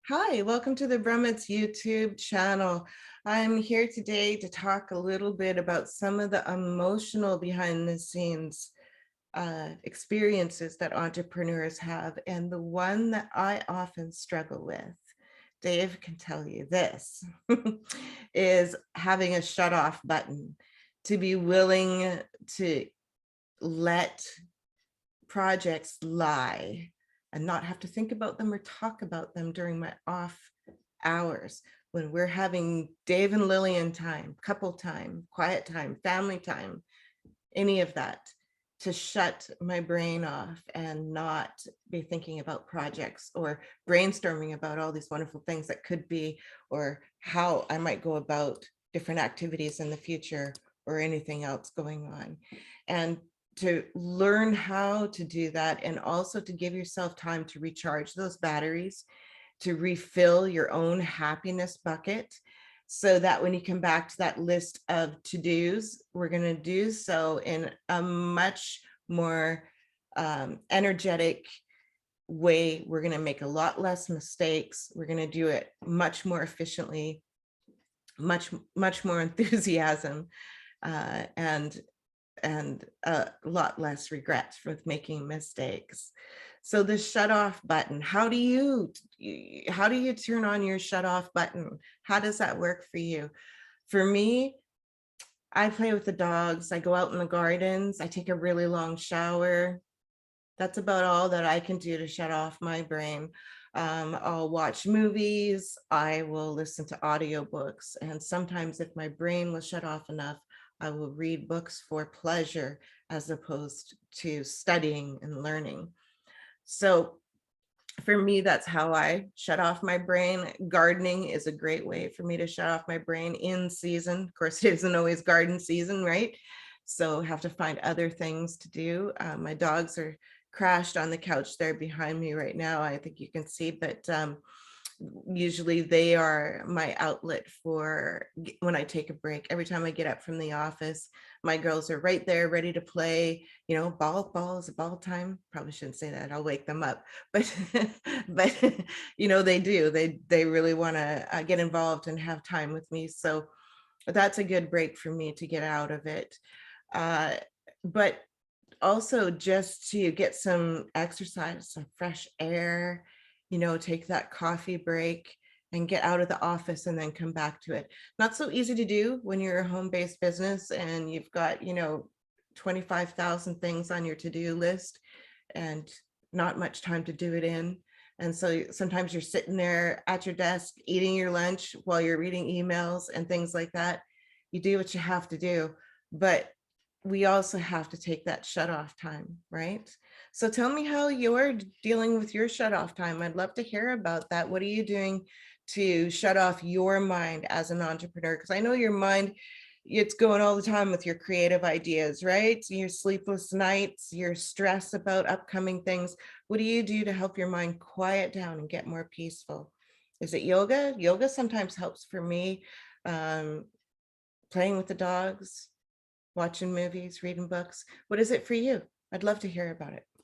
Hi, welcome to the Brummet's YouTube channel. I'm here today to talk a little bit about some of the emotional behind the scenes experiences that entrepreneurs have. And the one that I often struggle with, Dave can tell you this, is having a shut off button, to be willing to let projects lie and not have to think about them or talk about them during my off hours when we're having Dave and Lillian time, couple time, quiet time, family time, any of that, to shut my brain off and not be thinking about projects or brainstorming about all these wonderful things that could be, or how I might go about different activities in the future or anything else going on. And to learn how to do that, and also to give yourself time to recharge those batteries, to refill your own happiness bucket, so that when you come back to that list of to-dos, we're going to do so in a much more energetic way. We're going to make a lot less mistakes. We're going to do it much more efficiently, much more enthusiasm, and a lot less regrets with making mistakes. So the shut off button, how do you turn on your shut off button? How does that work for you? For me, I play with the dogs. I go out in the gardens. I take a really long shower. That's about all that I can do to shut off my brain. I'll watch movies. I will listen to audiobooks. And sometimes if my brain was shut off enough, I will read books for pleasure as opposed to studying and learning. So for me, that's how I shut off my brain. Gardening is a great way for me to shut off my brain in season. Of course, it isn't always garden season, right? So have to find other things to do. My dogs are crashed on the couch there behind me right now. I think you can see, but usually they are my outlet for when I take a break. Every time I get up from the office, my girls are right there ready to play. You know, ball is a ball time. Probably shouldn't say that, I'll wake them up, but but you know, they do, they really want to get involved and have time with me. So that's a good break for me to get out of it. But also just to get some exercise, some fresh air, you know, take that coffee break and get out of the office and then come back to it. Not so easy to do when you're a home-based business and you've got, you know, 25,000 things on your to-do list and not much time to do it in. And so sometimes you're sitting there at your desk eating your lunch while you're reading emails and things like that. You do what you have to do, but we also have to take that shut off time, right? So tell me how you're dealing with your shut off time. I'd love to hear about that. What are you doing to shut off your mind as an entrepreneur? Because I know your mind, it's going all the time with your creative ideas, right? Your sleepless nights, your stress about upcoming things. What do you do to help your mind quiet down and get more peaceful? Is it yoga? Yoga sometimes helps for me. Um, Playing with the dogs, watching movies, reading books. What is it for you? I'd love to hear about it.